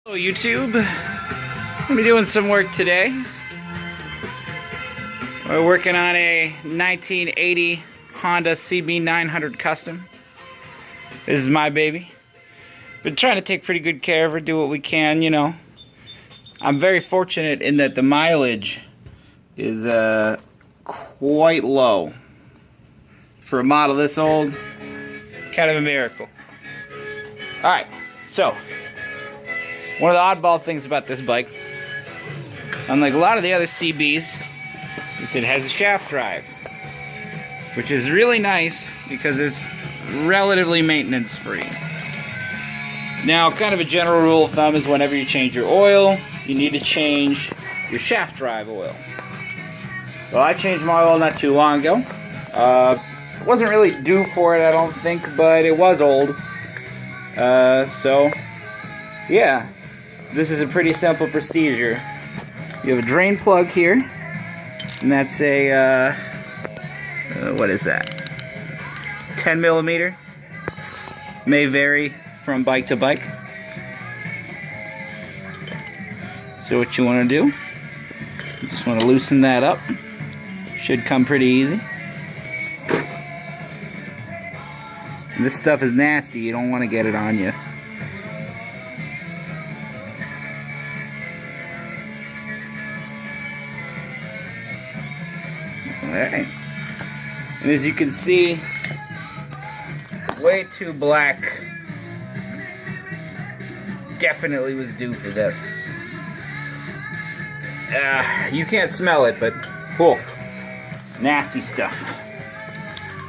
Hello YouTube, I'm doing some work today. We're working on a 1980 Honda CB900 Custom. This is my baby. Been trying to take pretty good care of her, do what we can, you know. I'm very fortunate in that the mileage is quite low. For a model this old, kind of a miracle. Alright, so one of the oddball things about this bike, unlike a lot of the other CBs, is it has a shaft drive, which is really nice because it's relatively maintenance free. Now, kind of a general rule of thumb is whenever you change your oil, you need to change your shaft drive oil. Well, I changed my oil not too long ago. Wasn't really due for it, I don't think, but it was old. So, yeah. This is a pretty simple procedure. You have a drain plug here, and that's a, what is that? 10 millimeter. May vary from bike to bike. So what you want to do, you just want to loosen that up. Should come pretty easy. And this stuff is nasty, you don't want to get it on you. Alright, and as you can see, way too black. Definitely was due for this. You can't smell it, but whoa, nasty stuff.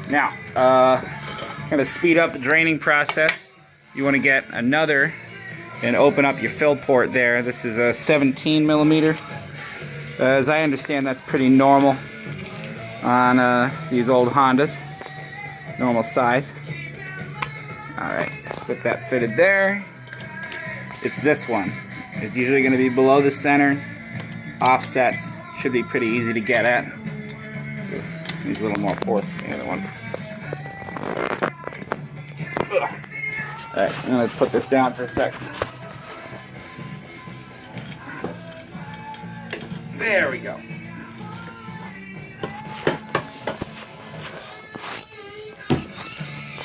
Now, kind of speed up the draining process. You want to get another and open up your fill port there. This is a 17 millimeter. As I understand, that's pretty normal on these old Hondas, normal size. Alright, get that fitted there. It's this one. It's usually going to be below the center. Offset should be pretty easy to get at. Needs a little more force than the other one. Alright, I'm going to put this down for a second. There we go.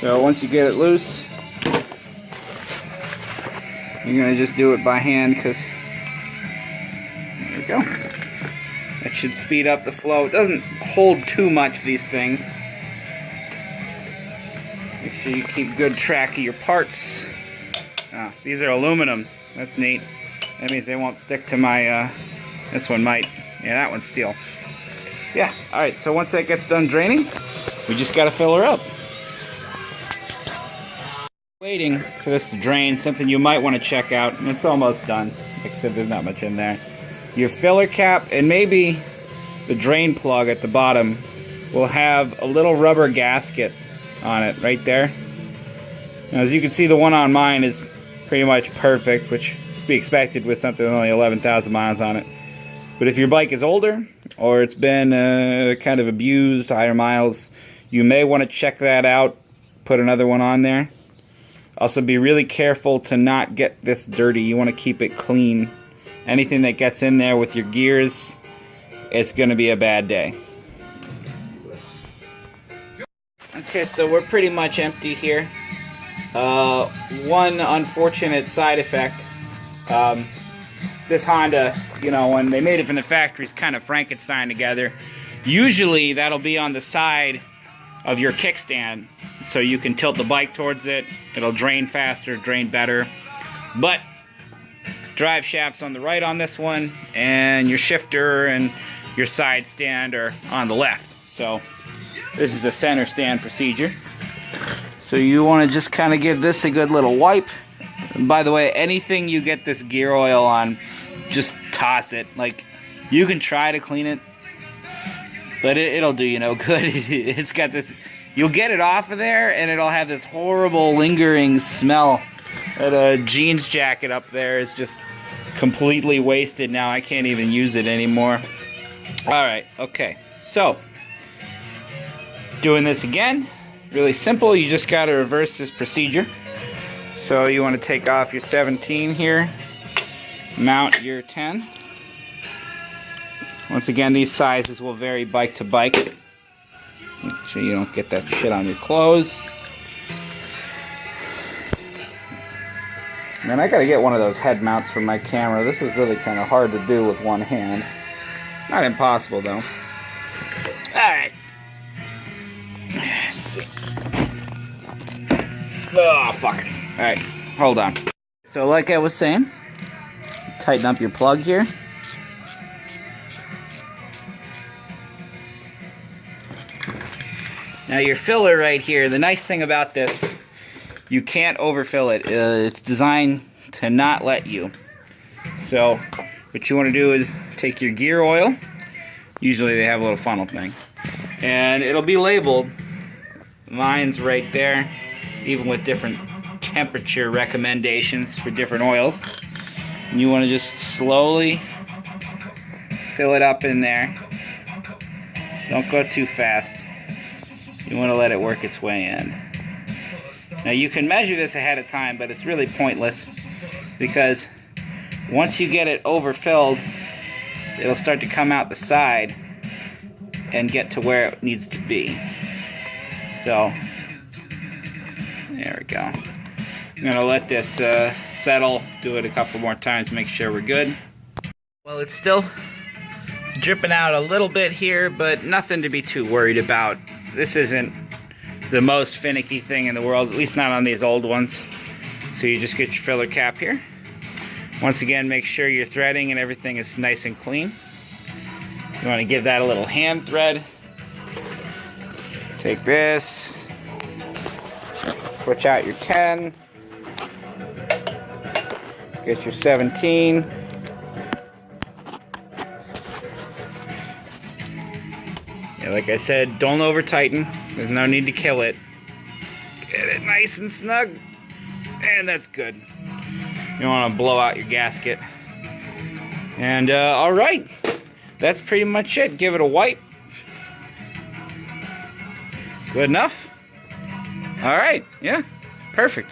So once you get it loose, you're going to just do it by hand because there we go. That should speed up the flow. It doesn't hold too much, these things. Make sure you keep good track of your parts. Oh, these are aluminum. That's neat. That means they won't stick to my, this one might. Yeah, that one's steel. Yeah, alright, so once that gets done draining, we just got to fill her up. Waiting for this to drain, something you might want to check out, and it's almost done, except there's not much in there. Your filler cap and maybe the drain plug at the bottom will have a little rubber gasket on it right there. Now, as you can see, the one on mine is pretty much perfect, which is to be expected with something with only 11,000 miles on it. But if your bike is older or it's been kind of abused, higher miles, you may want to check that out, put another one on there. Also, be really careful to not get this dirty. You want to keep it clean. Anything that gets in there with your gears, it's going to be a bad day. Okay, so we're pretty much empty here. One unfortunate side effect. This Honda, you know, when they made it from the factory, is kind of Frankenstein together. Usually, that'll be on the side of your kickstand, so you can tilt the bike towards it. It'll drain faster, drain better. But drive shaft's on the right on this one, and your shifter and your side stand are on the left. So this is a center stand procedure. So you want to just kind of give this a good little wipe. And by the way, anything you get this gear oil on, just toss it. Like, you can try to clean it, but it'll do you no good. It's got this, you'll get it off of there and it'll have this horrible lingering smell. That jeans jacket up there is just completely wasted now. I can't even use it anymore. Alright, okay. So, doing this again, really simple. You just got to reverse this procedure. So you want to take off your 17 here. mount your 10. Once again, these sizes will vary bike to bike. Make sure you don't get that shit on your clothes. Man, I gotta get one of those head mounts for my camera. This is really kind of hard to do with one hand. Not impossible, though. Alright. Let's see. Oh, fuck. Alright, hold on. So, like I was saying, tighten up your plug here. Now, your filler right here, the nice thing about this, you can't overfill it. It's designed to not let you. So what you want to do is take your gear oil. Usually they have a little funnel thing. And it'll be labeled. Mine's right there. Even with different temperature recommendations for different oils. And you want to just slowly fill it up in there. Don't go too fast. You want to let it work its way in. Now you can measure this ahead of time, but it's really pointless because once you get it overfilled, it'll start to come out the side and get to where it needs to be. So, there we go. I'm going to let this settle, do it a couple more times, make sure we're good. Well, it's still dripping out a little bit here, but nothing to be too worried about. This isn't the most finicky thing in the world, at least not on these old ones. So you just get your filler cap here. Once again, make sure your threading and everything is nice and clean. You want to give that a little hand thread. Take this, switch out your 10, get your 17. Yeah, like I said, don't over tighten. There's no need to kill it. Get it nice and snug. And that's good. You don't want to blow out your gasket. And alright. That's pretty much it. Give it a wipe. Good enough? Alright, yeah. Perfect.